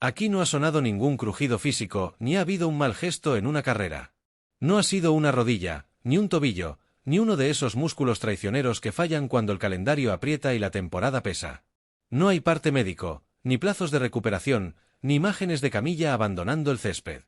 Aquí no ha sonado ningún crujido físico, ni ha habido un mal gesto en una carrera. No ha sido una rodilla, ni un tobillo, ni uno de esos músculos traicioneros que fallan cuando el calendario aprieta y la temporada pesa. No hay parte médico, ni plazos de recuperación, ni imágenes de camilla abandonando el césped.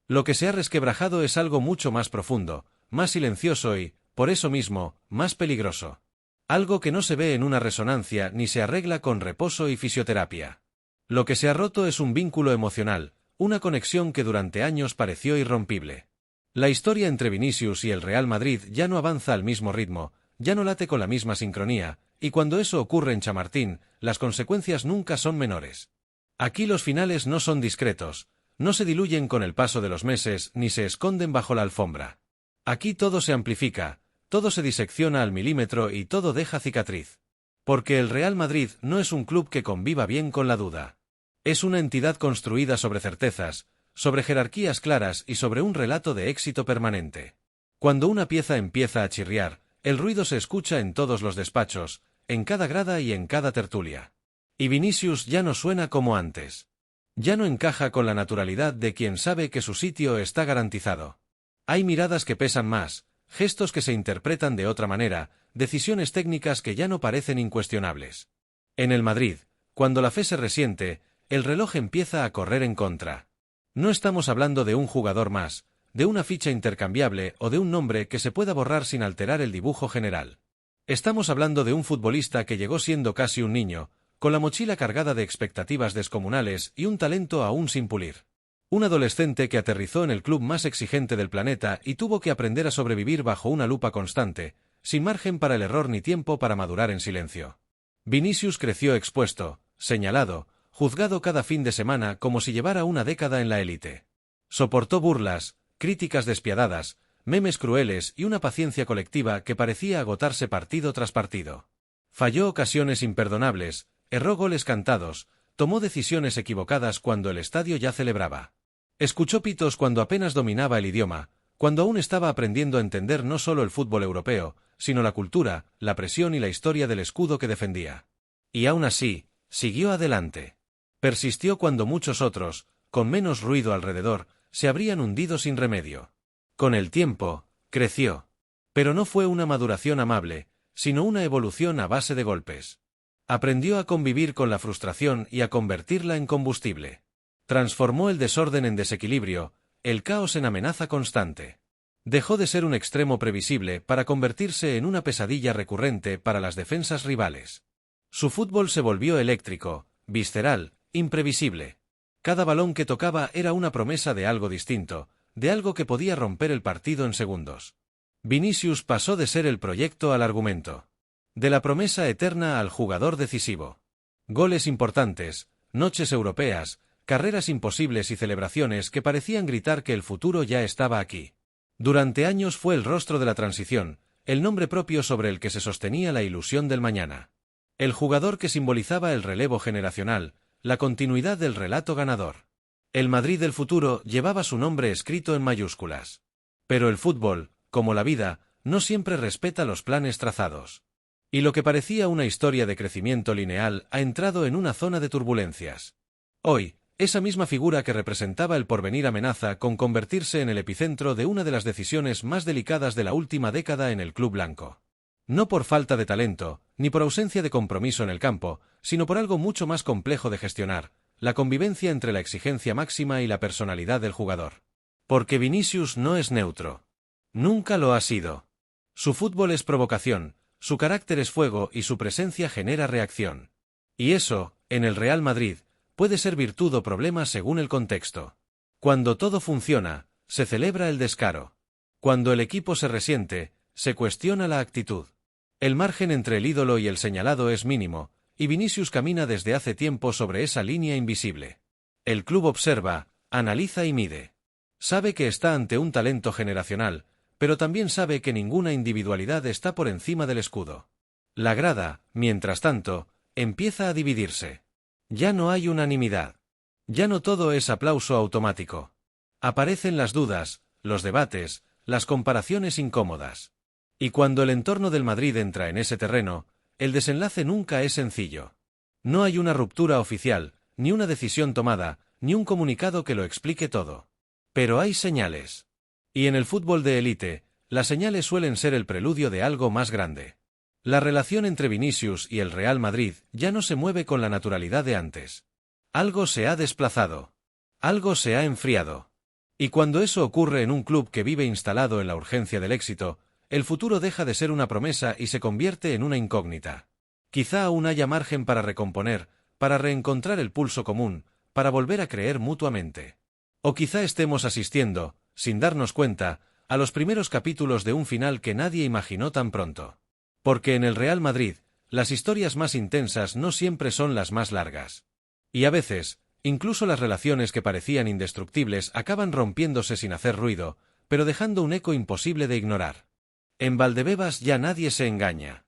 Lo que se ha resquebrajado es algo mucho más profundo, más silencioso y, por eso mismo, más peligroso. Algo que no se ve en una resonancia ni se arregla con reposo y fisioterapia. Lo que se ha roto es un vínculo emocional, una conexión que durante años pareció irrompible. La historia entre Vinicius y el Real Madrid ya no avanza al mismo ritmo, ya no late con la misma sincronía, y cuando eso ocurre en Chamartín, las consecuencias nunca son menores. Aquí los finales no son discretos, no se diluyen con el paso de los meses ni se esconden bajo la alfombra. Aquí todo se amplifica, todo se disecciona al milímetro y todo deja cicatriz. Porque el Real Madrid no es un club que conviva bien con la duda. Es una entidad construida sobre certezas, sobre jerarquías claras y sobre un relato de éxito permanente. Cuando una pieza empieza a chirriar, el ruido se escucha en todos los despachos, en cada grada y en cada tertulia. Y Vinicius ya no suena como antes. Ya no encaja con la naturalidad de quien sabe que su sitio está garantizado. Hay miradas que pesan más, gestos que se interpretan de otra manera, decisiones técnicas que ya no parecen incuestionables. En el Madrid, cuando la fe se resiente, el reloj empieza a correr en contra. No estamos hablando de un jugador más, de una ficha intercambiable o de un nombre que se pueda borrar sin alterar el dibujo general. Estamos hablando de un futbolista que llegó siendo casi un niño, con la mochila cargada de expectativas descomunales y un talento aún sin pulir. Un adolescente que aterrizó en el club más exigente del planeta y tuvo que aprender a sobrevivir bajo una lupa constante, sin margen para el error ni tiempo para madurar en silencio. Vinicius creció expuesto, señalado, juzgado cada fin de semana como si llevara una década en la élite. Soportó burlas, críticas despiadadas, memes crueles y una paciencia colectiva que parecía agotarse partido tras partido. Falló ocasiones imperdonables, erró goles cantados, tomó decisiones equivocadas cuando el estadio ya celebraba. Escuchó pitos cuando apenas dominaba el idioma, cuando aún estaba aprendiendo a entender no solo el fútbol europeo, sino la cultura, la presión y la historia del escudo que defendía. Y aún así, siguió adelante. Persistió cuando muchos otros, con menos ruido alrededor, se habrían hundido sin remedio. Con el tiempo, creció. Pero no fue una maduración amable, sino una evolución a base de golpes. Aprendió a convivir con la frustración y a convertirla en combustible. Transformó el desorden en desequilibrio, el caos en amenaza constante. Dejó de ser un extremo previsible para convertirse en una pesadilla recurrente para las defensas rivales. Su fútbol se volvió eléctrico, visceral, imprevisible. Cada balón que tocaba era una promesa de algo distinto, de algo que podía romper el partido en segundos. Vinicius pasó de ser el proyecto al argumento. De la promesa eterna al jugador decisivo. Goles importantes, noches europeas, carreras imposibles y celebraciones que parecían gritar que el futuro ya estaba aquí. Durante años fue el rostro de la transición, el nombre propio sobre el que se sostenía la ilusión del mañana. El jugador que simbolizaba el relevo generacional, la continuidad del relato ganador. El Madrid del futuro llevaba su nombre escrito en mayúsculas. Pero el fútbol, como la vida, no siempre respeta los planes trazados. Y lo que parecía una historia de crecimiento lineal ha entrado en una zona de turbulencias. Hoy, esa misma figura que representaba el porvenir amenaza con convertirse en el epicentro de una de las decisiones más delicadas de la última década en el club blanco. No por falta de talento, ni por ausencia de compromiso en el campo, sino por algo mucho más complejo de gestionar, la convivencia entre la exigencia máxima y la personalidad del jugador. Porque Vinicius no es neutro. Nunca lo ha sido. Su fútbol es provocación, su carácter es fuego y su presencia genera reacción. Y eso, en el Real Madrid, puede ser virtud o problema según el contexto. Cuando todo funciona, se celebra el descaro. Cuando el equipo se resiente, se cuestiona la actitud. El margen entre el ídolo y el señalado es mínimo, y Vinicius camina desde hace tiempo sobre esa línea invisible. El club observa, analiza y mide. Sabe que está ante un talento generacional, pero también sabe que ninguna individualidad está por encima del escudo. La grada, mientras tanto, empieza a dividirse. Ya no hay unanimidad. Ya no todo es aplauso automático. Aparecen las dudas, los debates, las comparaciones incómodas. Y cuando el entorno del Madrid entra en ese terreno, el desenlace nunca es sencillo. No hay una ruptura oficial, ni una decisión tomada, ni un comunicado que lo explique todo. Pero hay señales. Y en el fútbol de élite, las señales suelen ser el preludio de algo más grande. La relación entre Vinicius y el Real Madrid ya no se mueve con la naturalidad de antes. Algo se ha desplazado. Algo se ha enfriado. Y cuando eso ocurre en un club que vive instalado en la urgencia del éxito, el futuro deja de ser una promesa y se convierte en una incógnita. Quizá aún haya margen para recomponer, para reencontrar el pulso común, para volver a creer mutuamente. O quizá estemos asistiendo, sin darnos cuenta, a los primeros capítulos de un final que nadie imaginó tan pronto. Porque en el Real Madrid, las historias más intensas no siempre son las más largas. Y a veces, incluso las relaciones que parecían indestructibles acaban rompiéndose sin hacer ruido, pero dejando un eco imposible de ignorar. En Valdebebas ya nadie se engaña.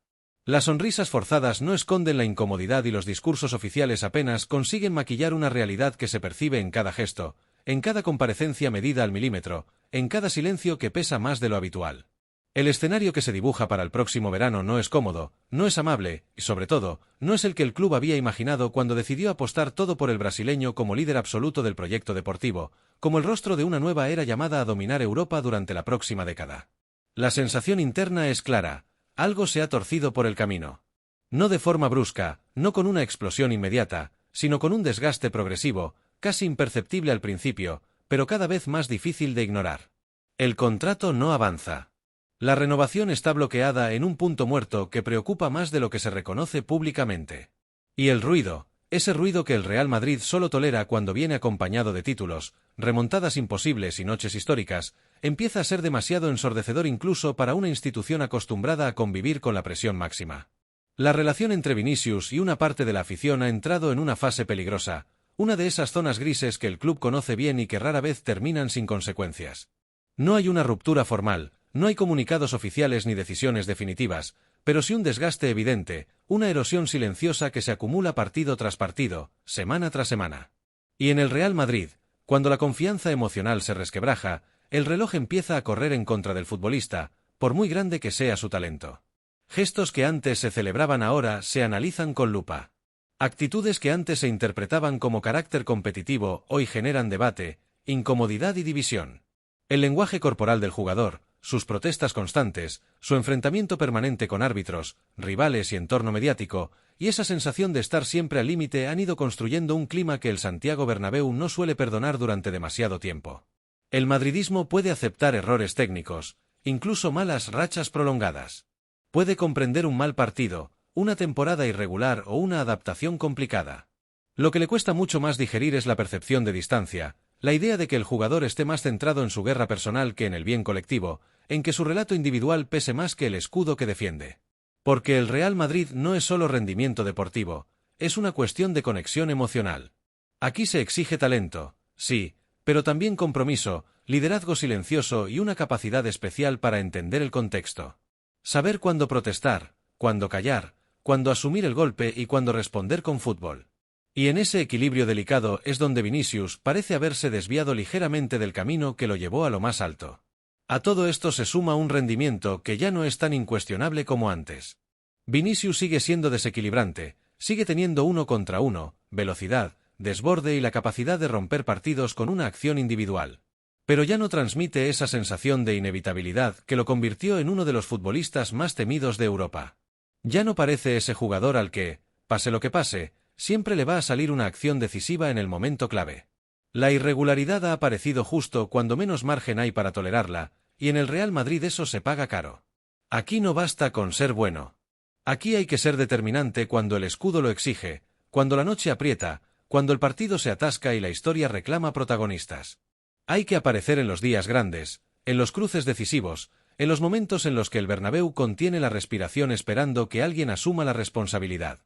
Las sonrisas forzadas no esconden la incomodidad y los discursos oficiales apenas consiguen maquillar una realidad que se percibe en cada gesto, en cada comparecencia medida al milímetro, en cada silencio que pesa más de lo habitual. El escenario que se dibuja para el próximo verano no es cómodo, no es amable, y sobre todo, no es el que el club había imaginado cuando decidió apostar todo por el brasileño como líder absoluto del proyecto deportivo, como el rostro de una nueva era llamada a dominar Europa durante la próxima década. La sensación interna es clara, algo se ha torcido por el camino. No de forma brusca, no con una explosión inmediata, sino con un desgaste progresivo, casi imperceptible al principio, pero cada vez más difícil de ignorar. El contrato no avanza. La renovación está bloqueada en un punto muerto que preocupa más de lo que se reconoce públicamente. Y el ruido, ese ruido que el Real Madrid solo tolera cuando viene acompañado de títulos, remontadas imposibles y noches históricas, empieza a ser demasiado ensordecedor incluso para una institución acostumbrada a convivir con la presión máxima. La relación entre Vinicius y una parte de la afición ha entrado en una fase peligrosa, una de esas zonas grises que el club conoce bien y que rara vez terminan sin consecuencias. No hay una ruptura formal, no hay comunicados oficiales ni decisiones definitivas, pero sí un desgaste evidente, una erosión silenciosa que se acumula partido tras partido, semana tras semana. Y en el Real Madrid, cuando la confianza emocional se resquebraja, el reloj empieza a correr en contra del futbolista, por muy grande que sea su talento. Gestos que antes se celebraban ahora se analizan con lupa. Actitudes que antes se interpretaban como carácter competitivo hoy generan debate, incomodidad y división. El lenguaje corporal del jugador, sus protestas constantes, su enfrentamiento permanente con árbitros, rivales y entorno mediático, y esa sensación de estar siempre al límite han ido construyendo un clima que el Santiago Bernabéu no suele perdonar durante demasiado tiempo. El madridismo puede aceptar errores técnicos, incluso malas rachas prolongadas. Puede comprender un mal partido, una temporada irregular o una adaptación complicada. Lo que le cuesta mucho más digerir es la percepción de distancia, la idea de que el jugador esté más centrado en su guerra personal que en el bien colectivo, en que su relato individual pese más que el escudo que defiende. Porque el Real Madrid no es solo rendimiento deportivo, es una cuestión de conexión emocional. Aquí se exige talento, sí, pero también compromiso, liderazgo silencioso y una capacidad especial para entender el contexto. Saber cuándo protestar, cuándo callar, cuándo asumir el golpe y cuándo responder con fútbol. Y en ese equilibrio delicado es donde Vinicius parece haberse desviado ligeramente del camino que lo llevó a lo más alto. A todo esto se suma un rendimiento que ya no es tan incuestionable como antes. Vinicius sigue siendo desequilibrante, sigue teniendo 1 contra 1, velocidad, desborde y la capacidad de romper partidos con una acción individual. Pero ya no transmite esa sensación de inevitabilidad que lo convirtió en uno de los futbolistas más temidos de Europa. Ya no parece ese jugador al que, pase lo que pase, siempre le va a salir una acción decisiva en el momento clave. La irregularidad ha aparecido justo cuando menos margen hay para tolerarla, y en el Real Madrid eso se paga caro. Aquí no basta con ser bueno. Aquí hay que ser determinante cuando el escudo lo exige, cuando la noche aprieta, cuando el partido se atasca y la historia reclama protagonistas. Hay que aparecer en los días grandes, en los cruces decisivos, en los momentos en los que el Bernabéu contiene la respiración esperando que alguien asuma la responsabilidad.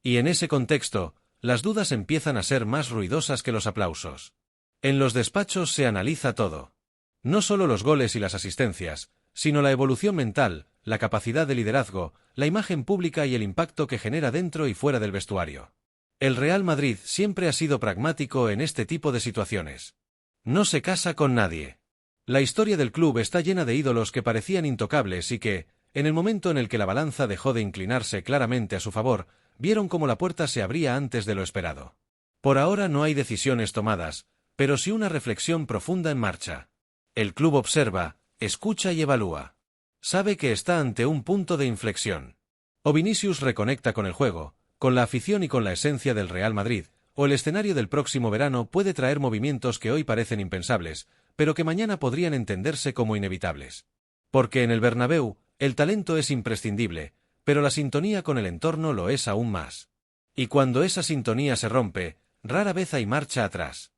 Y en ese contexto, las dudas empiezan a ser más ruidosas que los aplausos. En los despachos se analiza todo. No solo los goles y las asistencias, sino la evolución mental, la capacidad de liderazgo, la imagen pública y el impacto que genera dentro y fuera del vestuario. El Real Madrid siempre ha sido pragmático en este tipo de situaciones. No se casa con nadie. La historia del club está llena de ídolos que parecían intocables y que, en el momento en el que la balanza dejó de inclinarse claramente a su favor, vieron cómo la puerta se abría antes de lo esperado. Por ahora no hay decisiones tomadas, pero sí una reflexión profunda en marcha. El club observa, escucha y evalúa. Sabe que está ante un punto de inflexión. O Vinicius reconecta con el juego, con la afición y con la esencia del Real Madrid, o el escenario del próximo verano puede traer movimientos que hoy parecen impensables, pero que mañana podrían entenderse como inevitables. Porque en el Bernabéu, el talento es imprescindible, pero la sintonía con el entorno lo es aún más. Y cuando esa sintonía se rompe, rara vez hay marcha atrás.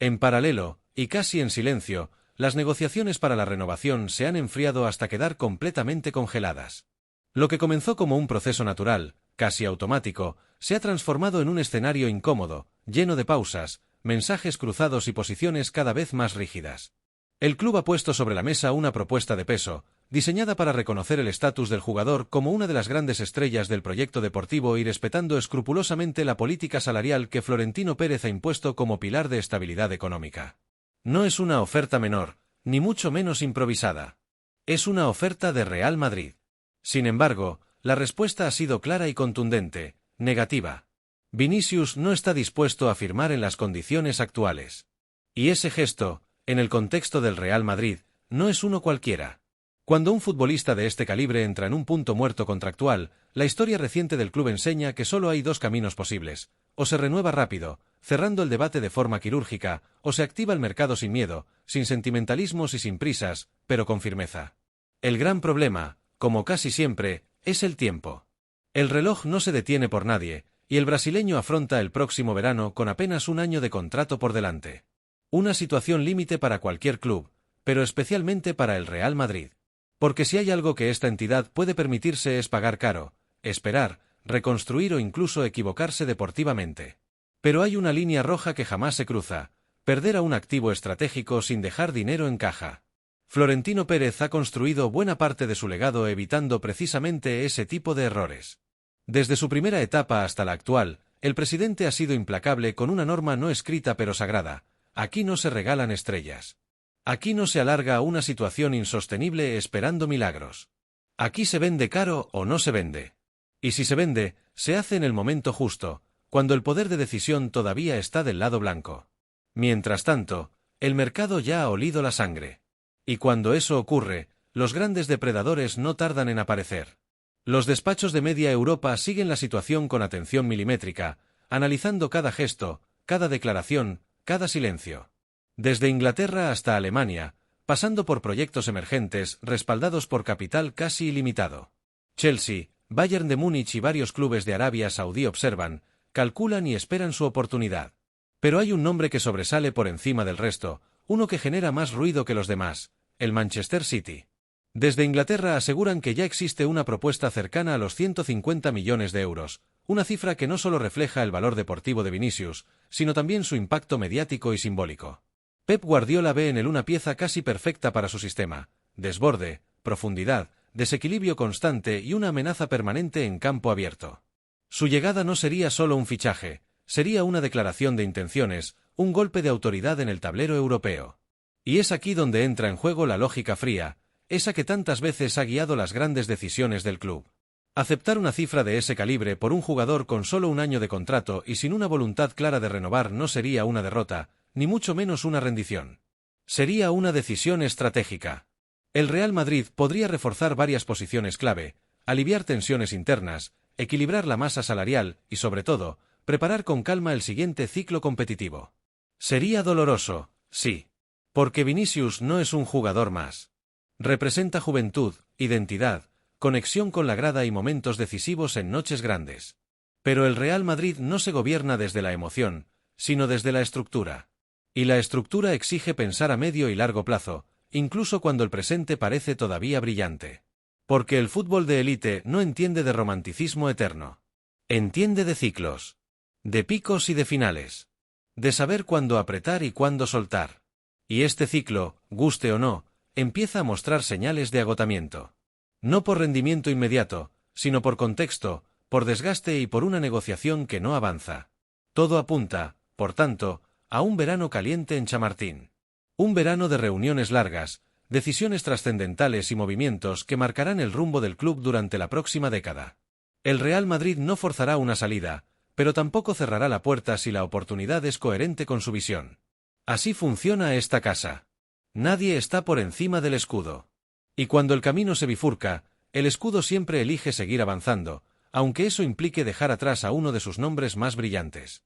En paralelo, y casi en silencio, las negociaciones para la renovación se han enfriado hasta quedar completamente congeladas. Lo que comenzó como un proceso natural, casi automático, se ha transformado en un escenario incómodo, lleno de pausas, mensajes cruzados y posiciones cada vez más rígidas. El club ha puesto sobre la mesa una propuesta de peso, diseñada para reconocer el estatus del jugador como una de las grandes estrellas del proyecto deportivo y respetando escrupulosamente la política salarial que Florentino Pérez ha impuesto como pilar de estabilidad económica. No es una oferta menor, ni mucho menos improvisada. Es una oferta de Real Madrid. Sin embargo, la respuesta ha sido clara y contundente, negativa. Vinicius no está dispuesto a firmar en las condiciones actuales. Y ese gesto, en el contexto del Real Madrid, no es uno cualquiera. Cuando un futbolista de este calibre entra en un punto muerto contractual, la historia reciente del club enseña que solo hay dos caminos posibles: o se renueva rápido, cerrando el debate de forma quirúrgica, o se activa el mercado sin miedo, sin sentimentalismos y sin prisas, pero con firmeza. El gran problema, como casi siempre, es el tiempo. El reloj no se detiene por nadie, y el brasileño afronta el próximo verano con apenas un año de contrato por delante. Una situación límite para cualquier club, pero especialmente para el Real Madrid. Porque si hay algo que esta entidad puede permitirse es pagar caro, esperar, reconstruir o incluso equivocarse deportivamente. Pero hay una línea roja que jamás se cruza: perder a un activo estratégico sin dejar dinero en caja. Florentino Pérez ha construido buena parte de su legado evitando precisamente ese tipo de errores. Desde su primera etapa hasta la actual, el presidente ha sido implacable con una norma no escrita pero sagrada: aquí no se regalan estrellas. Aquí no se alarga una situación insostenible esperando milagros. Aquí se vende caro o no se vende. Y si se vende, se hace en el momento justo, cuando el poder de decisión todavía está del lado blanco. Mientras tanto, el mercado ya ha olido la sangre. Y cuando eso ocurre, los grandes depredadores no tardan en aparecer. Los despachos de media Europa siguen la situación con atención milimétrica, analizando cada gesto, cada declaración, cada silencio. Desde Inglaterra hasta Alemania, pasando por proyectos emergentes respaldados por capital casi ilimitado. Chelsea, Bayern de Múnich y varios clubes de Arabia Saudí observan, calculan y esperan su oportunidad. Pero hay un nombre que sobresale por encima del resto, uno que genera más ruido que los demás: el Manchester City. Desde Inglaterra aseguran que ya existe una propuesta cercana a los 150 millones de euros, una cifra que no solo refleja el valor deportivo de Vinicius, sino también su impacto mediático y simbólico. Pep Guardiola ve en él una pieza casi perfecta para su sistema: desborde, profundidad, desequilibrio constante y una amenaza permanente en campo abierto. Su llegada no sería solo un fichaje, sería una declaración de intenciones, un golpe de autoridad en el tablero europeo. Y es aquí donde entra en juego la lógica fría, esa que tantas veces ha guiado las grandes decisiones del club. Aceptar una cifra de ese calibre por un jugador con solo un año de contrato y sin una voluntad clara de renovar no sería una derrota, ni mucho menos una rendición. Sería una decisión estratégica. El Real Madrid podría reforzar varias posiciones clave, aliviar tensiones internas, equilibrar la masa salarial y, sobre todo, preparar con calma el siguiente ciclo competitivo. Sería doloroso, sí. Porque Vinicius no es un jugador más. Representa juventud, identidad, conexión con la grada y momentos decisivos en noches grandes. Pero el Real Madrid no se gobierna desde la emoción, sino desde la estructura. Y la estructura exige pensar a medio y largo plazo, incluso cuando el presente parece todavía brillante. Porque el fútbol de élite no entiende de romanticismo eterno. Entiende de ciclos. De picos y de finales. De saber cuándo apretar y cuándo soltar. Y este ciclo, guste o no, empieza a mostrar señales de agotamiento. No por rendimiento inmediato, sino por contexto, por desgaste y por una negociación que no avanza. Todo apunta, por tanto, a un verano caliente en Chamartín. Un verano de reuniones largas, decisiones trascendentales y movimientos que marcarán el rumbo del club durante la próxima década. El Real Madrid no forzará una salida, pero tampoco cerrará la puerta si la oportunidad es coherente con su visión. Así funciona esta casa. Nadie está por encima del escudo. Y cuando el camino se bifurca, el escudo siempre elige seguir avanzando, aunque eso implique dejar atrás a uno de sus nombres más brillantes.